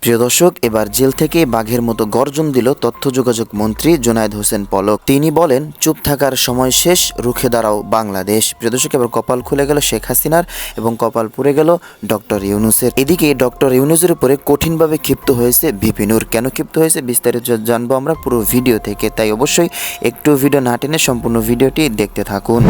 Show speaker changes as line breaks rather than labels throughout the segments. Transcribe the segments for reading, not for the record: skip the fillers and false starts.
প্রিয় দর্শক, এবার জেল থেকে বাঘের মতো গর্জন দিল তথ্য যোগাযোগ মন্ত্রী জুনায়েদ হোসেন পলক। তিনি বলেন, চুপ থাকার সময় শেষ, রুখে দাঁড়াও বাংলাদেশ। প্রিয় দর্শক, এবার কপাল খুলে গেল শেখ হাসিনার এবং কপাল পুড়ে গেল ডক্টর ইউনূসের। এদিকে ডক্টর ইউনূসের উপরে কঠিনভাবে ক্ষিপ্ত হয়েছে ভিপি নূর। কেন ক্ষিপ্ত হয়েছে বিস্তারিত জানবো আমরা পুরো ভিডিও থেকে, তাই অবশ্যই একটু ভিডিও না টেনে সম্পূর্ণ ভিডিওটি দেখতে থাকুন।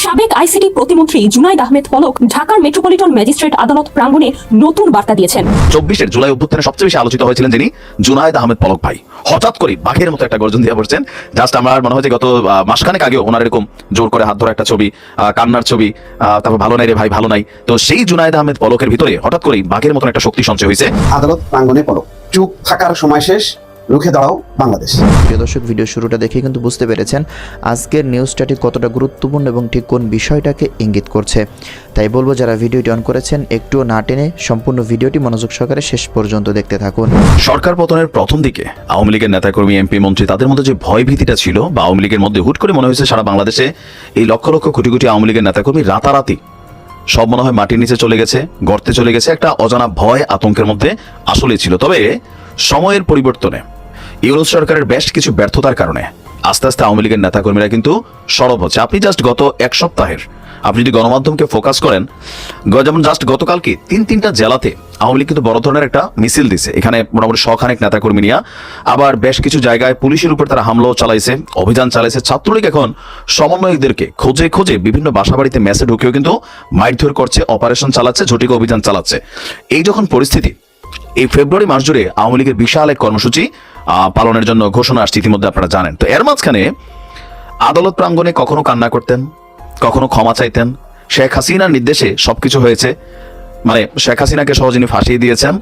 সাবেক আইসিটি প্রতিমন্ত্রী জুনায়েদ আহমেদ পলক ঢাকার মেট্রোপলিটন ম্যাজিস্ট্রেট আদালত প্রাঙ্গণে নতুন বার্তা দিয়েছেন।
24 জুলাই অভ্যুত্থানে সবচেয়ে বেশি আলোচিত হয়েছিলেন যিনি, জুনায়েদ আহমেদ পলক ভাই। হঠাৎ করে বাঘের মতো একটা গর্জন দিয়ে পড়ছেন। জাস্ট আমার মনে হয় যে গত মাসখানেক আগেও ওনার এরকম জোর করে হাত ধরা একটা ছবি, কান্নার ছবি, তারপর ভালো নাই রে ভাই ভালো নাই। তো সেই জুনায়েদ আহমেদ পলকের ভিতরে হঠাৎ করেই বাঘের মতো একটা শক্তি সঞ্চয় হয়েছে।
আদালত প্রাঙ্গণে পলক, চুপ থাকার সময় শেষ, রুখে দাঁড়াও বাংলাদেশ।
প্রিয় দর্শক, ভিডিও শুরুটা দেখে কিন্তু বুঝতে পেরেছেন আজকের নিউজটা ঠিক কতটা গুরুত্বপূর্ণ এবং ঠিক কোন বিষয়টাকে ইঙ্গিত করছে। তাই বলবো, যারা ভিডিওটি অন করেছেন একটুও না টেনে সম্পূর্ণ ভিডিওটি মনোযোগ সহকারে শেষ পর্যন্ত দেখতে থাকুন।
সরকার পতনের প্রথম দিকে আওয়ামী লীগের নেতাকর্মী, এমপি, মন্ত্রী তাদের মধ্যে যে ভয় ভীতিটা ছিল, বা আওয়ামী লীগের মধ্যে হুট করে মনে হয়েছে সারা বাংলাদেশে এই লক্ষ লক্ষ কোটি কোটি আওয়ামী লীগের নেতাকর্মী রাতারাতি সব মনে হয় মাটির নিচে চলে গেছে, গর্তে চলে গেছে। একটা অজানা ভয় আতঙ্কের মধ্যে আসলেই ছিল। তবে সময়ের পরিবর্তনে, ইউনূস সরকারের বেশ কিছু ব্যর্থতার কারণে আস্তে আস্তে আওয়ামী লীগের নেতাকর্মীরা কিন্তু সরব হচ্ছে। আপনি জাস্ট গত এক সপ্তাহের আপনি যদি গণমাধ্যমকে ফোকাস করেন, যেমন জাস্ট গতকালকে তিনটা জেলাতে আওয়ামী লীগ কিন্তু বড় ধরনের একটা মিছিল দিছে। এখানে মোটামুটি শখানেক নেতাকর্মী নিয়ে, আবার বেশ কিছু জায়গায় পুলিশের উপর তারা হামলাও চালাইছে, অভিযান চালাইছে। ছাত্রলীগ এখন সমন্বয়কদেরকে খোঁজে খোঁজে বিভিন্ন বাসাবাড়িতে মেসে ঢুকেও কিন্তু মারধর করছে, অপারেশন চালাচ্ছে, ঝটিকা অভিযান চালাচ্ছে। এই যখন পরিস্থিতি, এই ফেব্রুয়ারি মাস জুড়ে আওয়ামী লীগের বিশাল এক কর্মসূচি পালনের জন্য ঘোষণা আসছে, ইতিমধ্যে আপনারা জানেন। তো এর মাঝখানে আদালত প্রাঙ্গণে কখনো কান্না করতেন, কখনো ক্ষমা চাইতেন। শেখ হাসিনার নির্দেশে সবকিছু হয়েছে, মানে শেখ হাসিনাকে সহজে ফাঁসিয়ে দিয়েছেন।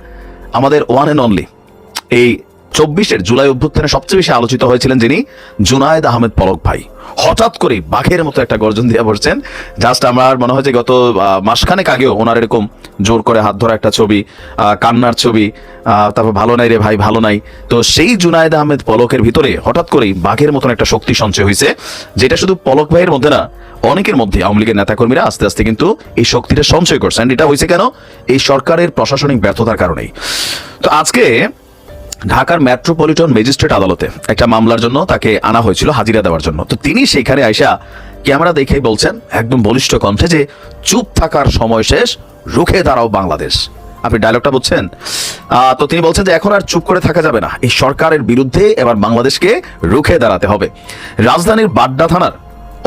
আমাদের ওয়ান এন্ড অনলি এই 24 জুলাই অভ্যুত্থানে সবচেয়ে বেশি আলোচিত হয়েছিলেন যিনি, জুনায়েদ আহমেদ পলক ভাই। হঠাৎ করে বাঘের মতো একটা গর্জন দিয়ে পড়ছেন। জাস্ট আমার মনে হয় যে গত মাসখানেক আগেও ওনার এরকম জোর করে হাত ধরা একটা ছবি, কান্নার ছবি, তারপর ভালো নাই রে ভাই ভালো নাই। তো সেই জুনায়েদ আহমেদ পলকের ভিতরে হঠাৎ করেই বাঘের মতন একটা শক্তি সঞ্চয় হয়েছে, যেটা শুধু পলক ভাইয়ের মধ্যে না, অনেকের মধ্যে আওয়ামী লীগের নেতাকর্মীরা আস্তে আস্তে কিন্তু এই শক্তিটা সঞ্চয় করছেন। এটা হয়েছে কেন? এই সরকারের প্রশাসনিক ব্যর্থতার কারণেই। তো আজকে ঢাকার মেট্রোপলিটন ম্যাজিস্ট্রেট আদালতে একটা মামলার জন্য তাকে আনা হয়েছিল হাজিরা দেওয়ার জন্য। তো তিনি সেখানে আইসা ক্যামেরা দেখেই বলছেন একদম বলিষ্ঠ কণ্ঠে যে, চুপ থাকার সময় শেষ, রুখে দাঁড়াও বাংলাদেশ। আপনি ডায়লগটা বুঝছেন? তো তিনি বলছেন যে এখন আর চুপ করে থাকা যাবে না, এই সরকারের বিরুদ্ধে এবার বাংলাদেশকে রুখে দাঁড়াতে হবে। রাজধানীর বাড্ডা থানার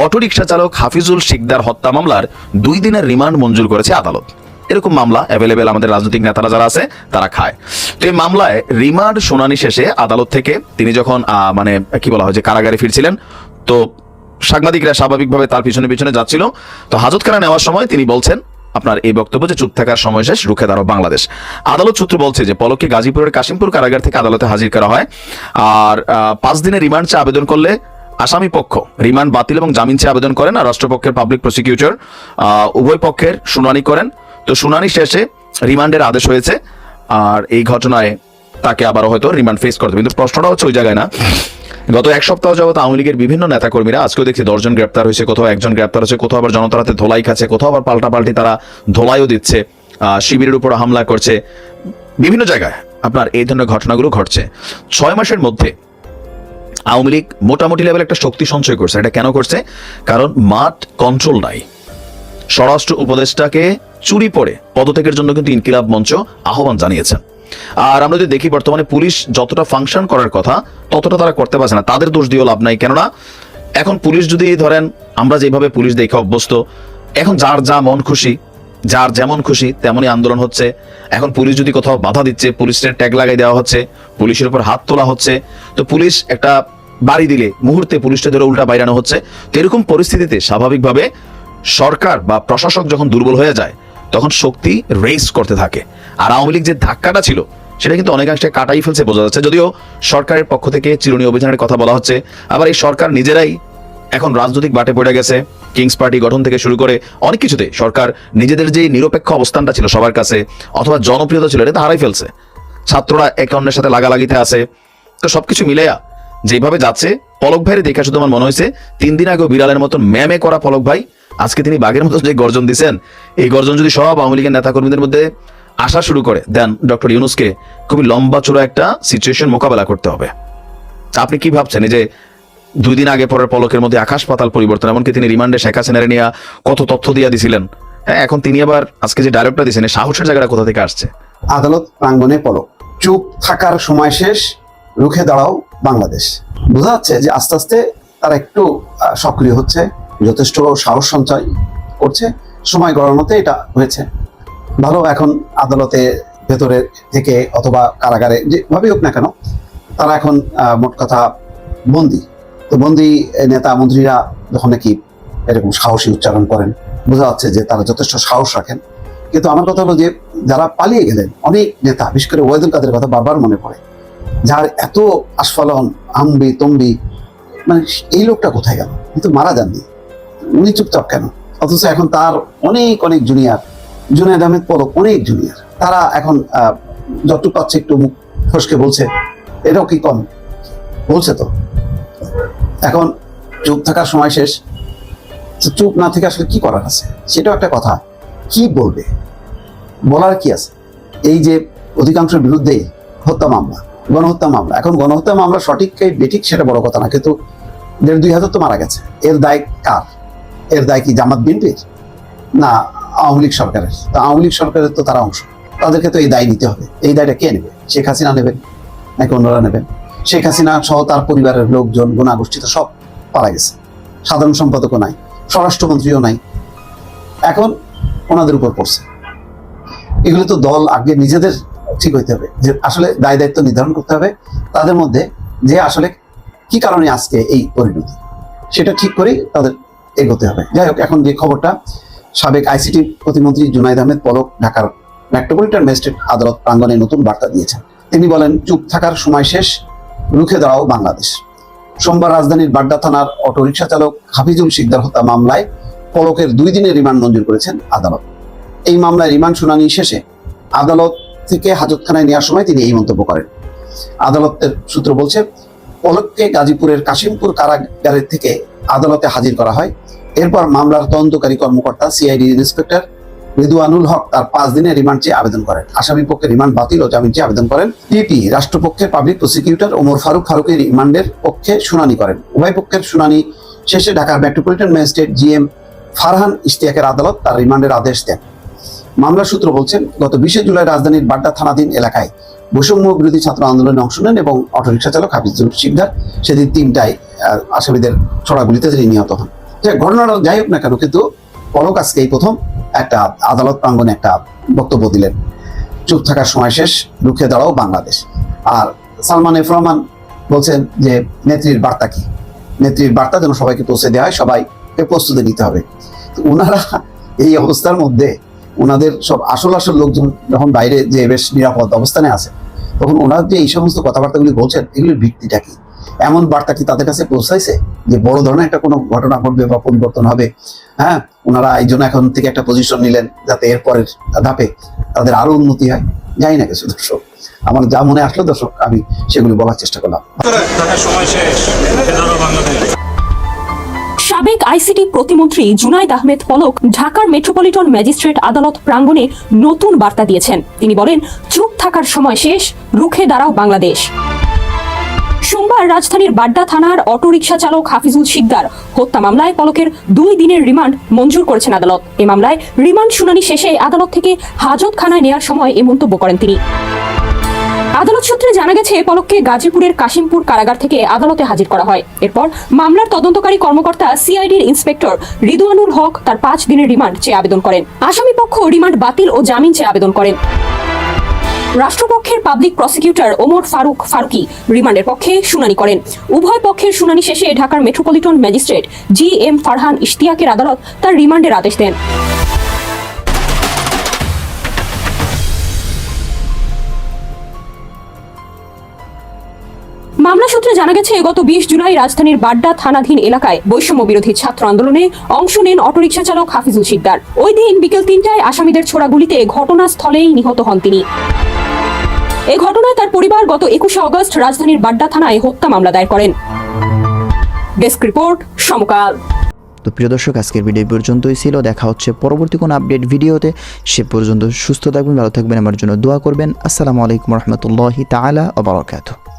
অটোরিকশা চালক হাফিজুল শিকদার হত্যা মামলার 2 দিনের রিমান্ড মঞ্জুর করেছে আদালত। এরকম মামলা অ্যাভেলেবেল আমাদের রাজনৈতিক নেতারা যারা আছে তারা খায়। তো এই মামলায় রিমান্ড শুনানি শেষে আদালত থেকে তিনি যখন মানে কি বলা হয় যে কারাগারে ফিরছিলেন, তো সাংবাদিকরা স্বাভাবিকভাবে তার পিছনে পিছনে যাচ্ছিল। তো হাজতখানা নেওয়ার সময় তিনি বলছেন আপনার এই বক্তব্য যে চুপ থাকার সময় শেষ, রুখে দাঁড়াও বাংলাদেশ। আদালত সূত্র বলছে যে পলককে গাজীপুরের কাশিমপুর কারাগার থেকে আদালতে হাজির করা হয়। আর 5 দিনের রিমান্ড চেয়ে আবেদন করলে আসামি পক্ষ রিমান্ড বাতিল এবং জামিন চেয়ে আবেদন করেন, আর রাষ্ট্রপক্ষের পাবলিক প্রসিকিউটর উভয় পক্ষের শুনানি করেন। তো শুনানি শেষে রিমান্ডের আদেশ হয়েছে, আর এই ঘটনায় তাকে আবারও হয়তো রিমান্ড ফেস করতে হবে। কিন্তু প্রশ্নটা হচ্ছে ওই জায়গায় না, গত এক সপ্তাহ যাবত আওয়ামী লীগের বিভিন্ন নেতাকর্মীরা, আজকেও দেখছি 10 জন গ্রেপ্তার হয়েছে, কোথাও 1 জন গ্রেপ্তার হয়েছে, কোথাও আবার জনতার হাতে ধোলাই খাচ্ছে, কোথাও আবার পাল্টাপাল্টি তারা ধোলাইও দিচ্ছে, শিবিরের উপর হামলা করছে। বিভিন্ন জায়গায় আপনার এই ধরনের ঘটনাগুলো ঘটছে। 6 মাসের মধ্যে আওয়ামী লীগ মোটামুটি লেভেল একটা শক্তি সঞ্চয় করছে। এটা কেন করছে? কারণ মাঠ কন্ট্রোল নাই। স্বরাষ্ট্র উপদেষ্টাকে চুরি পড়ে পদত্যাগের জন্য কিন্তু ইনকিলাব মঞ্চ আহ্বান জানিয়েছেন। আর আমরা যদি দেখি বর্তমানে পুলিশ যতটা ফাংশন করার কথা ততটা তারা করতে পারছে না। তাদের দোষ দিয়েও লাভ নাই, কেননা এখন পুলিশ যদি ধরেন আমরা যেভাবে পুলিশ দেখে অভ্যস্ত, এখন যার যা মন খুশি, যার যেমন খুশি তেমনই আন্দোলন হচ্ছে। এখন পুলিশ যদি কোথাও বাধা দিচ্ছে, পুলিশের ট্যাগ লাগাই দেওয়া হচ্ছে, পুলিশের উপর হাত তোলা হচ্ছে। তো পুলিশ একটা বাড়ি দিলে মুহূর্তে পুলিশটা ধরে উল্টা বাইরানো হচ্ছে। তো এরকম পরিস্থিতিতে স্বাভাবিকভাবে সরকার বা প্রশাসক যখন দুর্বল হয়ে যায় তখন শক্তি রেস করতে থাকে। আর আওয়ামী লীগ যে ধাক্কাটা ছিল সেটা কিন্তু অনেকাংশে কাটাই ফেলছে বোঝা যাচ্ছে। যদিও সরকারের পক্ষ থেকে চিরুনি অভিযানের কথা বলা হচ্ছে, আবার এই সরকার নিজেরাই এখন রাজনৈতিক বাটে পড়ে গেছে। কিংস পার্টি গঠন থেকে শুরু করে অনেক কিছুতে সরকার নিজেদের যে নিরপেক্ষ অবস্থানটা ছিল সবার কাছে, অথবা জনপ্রিয়তা ছিল, এটা হারাই ফেলছে। ছাত্ররা একে অন্যের সাথে লাগালাগিতে আছে। তো সবকিছু মিলেয়া যেভাবে যাচ্ছে, পলক ভাইয়ের দেখা শুধু আমার মনে হয়েছে 3 দিন আগেও বিড়ালের মতন ম্যামে করা পলক ভাই আজকে তিনি বাঘের মতো যে গর্জন দিচ্ছেন, এই গর্জন যদি সব আওয়ামী লীগের নেতাকর্মীদের মধ্যে আসা শুরু করে দেন, ডক্টর ইউনূসকে খুবই লম্বা চূড়া একটা সিচুয়েশন মোকাবেলা করতে হবে। আপনি কি ভাবছেন এই যে 2 দিন আগে পরের পলকের মধ্যে আকাশ পাতাল পরিবর্তন, এমনকি তিনি রিমান্ডে শেখ হাসিনারে নিয়ে কত তথ্য দিয়ে দিছিলেন, হ্যাঁ, এখন তিনি আবার আজকে যে ডায়লগটা দিচ্ছেন, এই সাহসের জায়গাটা কোথা থেকে আসছে?
আদালত প্রাঙ্গণে পলক, চুপ থাকার সময় শেষ, রুখে দাঁড়াও বাংলাদেশ। বোঝা যাচ্ছে যে আস্তে আস্তে তারা একটু সক্রিয় হচ্ছে, যথেষ্ট সাহস সঞ্চয় করছে, সময় গড়ানোতে এটা হয়েছে ভালো। এখন আদালতে ভেতরে থেকে অথবা কারাগারে যেভাবেই হোক না কেন, তারা এখন মোট কথা বন্দী। তো বন্দী নেতা মন্ত্রীরা যখন নাকি এরকম সাহসী উচ্চারণ করেন, বোঝা যাচ্ছে যে তারা যথেষ্ট সাহস রাখেন। কিন্তু আমার কথা হলো যে যারা পালিয়ে গেলেন, অনেক নেতা, বিশেষ করে ওয়াহিদুল কাদের কথা বারবার মনে পড়ে, যার এত আস্ফালন, আম্বি তম্বি, মানে এই লোকটা কোথায় গেল? কিন্তু মারা যাননি, উনি চুপচাপ কেন? অথচ এখন তার অনেক অনেক জুনিয়র, জুনায়েদ আহমেদ পলক অনেক জুনিয়র, তারা এখন যতটুকু পাচ্ছে একটু মুখ ফসকে বলছে, এটাও কি কম বলছে? তো এখন চুপ থাকার সময় শেষ। চুপ না থেকে আসলে কি করার আছে, সেটাও একটা কথা। কি বলবে, বলার কি আছে? এই যে অধিকাংশের বিরুদ্ধেই হত্যা মামলা, গণহত্যা মামলা। এখন গণহত্যা মামলা সঠিক বেঠিক সেটা বড় কথা না, কিন্তু 1,500-2,000 তো মারা গেছে। এর দায় কার? এর দায় কি জামাত বিএনপির না আওয়ামী লীগ সরকারের? তা আওয়ামী লীগ সরকারের তো তারা অংশ, তাদেরকে তো এই দায় নিতে হবে। এই দায়টা কে নেবে? শেখ হাসিনা নেবেন নাকি অন্যরা নেবেন? শেখ হাসিনা সহ তার পরিবারের লোকজন, গোনাগোষ্ঠী তো সব পারা গেছে, সাধারণ সম্পাদকও নাই, স্বরাষ্ট্রমন্ত্রীও নাই, এখন ওনাদের উপর পড়ছে। এগুলো তো দল আগে নিজেদের ঠিক হইতে হবে, যে আসলে দায় দায়িত্ব নির্ধারণ করতে হবে তাদের মধ্যে, যে আসলে কি কারণে আজকে এই পরিণতি, সেটা ঠিক করেই তাদের এগোতে হবে। যাই হোক, এখন যে খবরটা, সাবেক আইসিটি প্রতিমন্ত্রী জুনায়েদ আহমেদ পলক ঢাকার মেট্রোপলিটন ম্যাজিস্ট্রেট আদালত প্রাঙ্গণে নতুন বার্তা দিয়েছেন। তিনি বলেন, চুপ থাকার সময় শেষ, রুখে দাঁড়াও বাংলাদেশ। সোমবার রাজধানীর বাড্ডা থানার অটোরিকশা চালক হাফিজুল শিকদার হত্যা মামলায় পলকের 2 দিনের রিমান্ড মঞ্জুর করেছেন আদালত। এই মামলায় রিমান্ড শুনানি শেষে আদালত থেকে হাজতখানায় নেওয়ার সময় তিনি এই মন্তব্য করেন। আদালতের সূত্র বলছে, পলককে গাজীপুরের কাশিমপুর কারাগারের থেকে আদালতে হাজির করা হয়। এরপর মামলার তদন্তকারী কর্মকর্তা সিআইডি ইন্সপেক্টর রিদওয়ানুল হক তার 5 দিনের রিমান্ড চেয়ে আবেদন করেন। আসামি পক্ষে রিমান্ড বাতিল ও জামিন চেয়ে আবেদন করেন। পিপি রাষ্ট্রপক্ষের পাবলিক প্রসিকিউটর ওমর ফারুকের রিমান্ডের পক্ষে শুনানি করেন। উভয় পক্ষের শুনানি শেষে ঢাকার মেট্রোপলিটন ম্যাজিস্ট্রেট জিএম ফারহান ইশতিয়াকের আদালত তার রিমান্ডের আদেশ দেন। মামলার সূত্র বলছেন, গত 20 জুলাই রাজধানীর বাড্ডা থানাধীন এলাকায় বৈষম্য বিরোধী ছাত্র আন্দোলনে অংশ নেন এবং অটোরিকশা চালক হাফিজুল শিকদার সেদিন 3টায় আসামিদের ছড়া গুলিতে তিনি নিহত হন। যে ঘটনাটা যাই হোক না কেন, কিন্তু পলক আজকে এই প্রথম একটা আদালত প্রাঙ্গণে একটা বক্তব্য দিলেন, চুপ থাকার সময় শেষ, রুখে দাঁড়াও বাংলাদেশ। আর সালমান এফ রহমান বলছেন যে নেত্রীর বার্তা কি, নেত্রীর বার্তা যেন সবাইকে পৌঁছে দেওয়া হয়, সবাইকে প্রস্তুতি নিতে হবে। তো ওনারা এই অবস্থার মধ্যে, ওনাদের সব আসল লোকজন যখন বাইরে যে বেশ নিরাপদ অবস্থানে আছে, তখন ওনার যে এই সমস্ত কথাবার্তাগুলি বলছেন, এগুলির ভিত্তিটা কি? এমন বার্তা কি তাদের কাছে পৌঁছাইছে যে বড় ধরনের একটা কোনো ঘটনা ঘটবে বা পরিবর্তন হবে? হ্যাঁ, ওনারা এই জন্য এখন থেকে একটা পজিশন নিলেন যাতে এরপরের ধাপে তাদের আরো উন্নতি হয়। জানি না কিছু দর্শক, আমার যা মনে আসলো দর্শক, আমি সেগুলি বলার চেষ্টা করলাম।
সাবেক আইসিটি প্রতিমন্ত্রী জুনায়েদ আহমেদ পলক ঢাকার মেট্রোপলিটন ম্যাজিস্ট্রেট আদালত প্রাঙ্গণে নতুন বার্তা দিয়েছেন। তিনি বলেন, চুপ থাকার সময় শেষ, রুখে দাঁড়াও বাংলাদেশ। সোমবার রাজধানীর বাড্ডা থানার অটোরিকশা চালক হাফিজুল শিকদার হত্যা মামলায় পলকের 2 দিনের রিমান্ড মঞ্জুর করেছেন আদালত। এই মামলায় রিমান্ড শুনানি শেষে আদালত থেকে হাজতখানায় নেওয়ার সময় এই মন্তব্য করেন তিনি। আদালত সূত্রে জানা গেছে, পলককে গাজীপুরের কাশিমপুর কারাগার থেকে আদালতে হাজির করা হয়। এরপর মামলার তদন্তকারী কর্মকর্তা সিআইডির ইন্সপেক্টর রিদওয়ানুল হক তার 5 দিনের রিমান্ড চেয়ে আবেদন করেন। আসামি পক্ষ রিমান্ড বাতিল ও জামিন চেয়ে আবেদন করেন। রাষ্ট্রপক্ষের পাবলিক প্রসিকিউটর ওমর ফারুকি রিমান্ডের পক্ষে শুনানি করেন। উভয় পক্ষের শুনানি শেষে ঢাকার মেট্রোপলিটন ম্যাজিস্ট্রেট জিএম ফারহান ইশতিয়াকের আদালত তার রিমান্ডের আদেশ দেন। মামলা সূত্রে জানা গেছে, গত 20 জুলাই রাজধানীর বাড্ডা থানাধীন এলাকায় বৈষম্য বিরোধী ছাত্র আন্দোলনে অংশ নেন অটোরিকশা চালক হাফিজুল শিকদার। ওই দিন বিকেল 3টায় আসামিদের ছোড়া গুলিতে ঘটনাস্থলেই নিহত হন তিনি। এই ঘটনায় তার পরিবার গত 21 আগস্ট রাজধানীর বাড্ডা থানায় হত্যা মামলা দায়ের করেন। ডেস্ক রিপোর্ট, সমকাল।
তো প্রিয় দর্শক, আজকের ভিডিও পর্যন্তই ছিল। দেখা হচ্ছে পরবর্তী কোনো আপডেট ভিডিওতে। সে পর্যন্ত সুস্থ থাকবেন, ভালো থাকবেন, আমার জন্য দোয়া করবেন। আসসালামু আলাইকুম রহমতুল্লাহি তাআলা ওয়া বারাকাতুহু।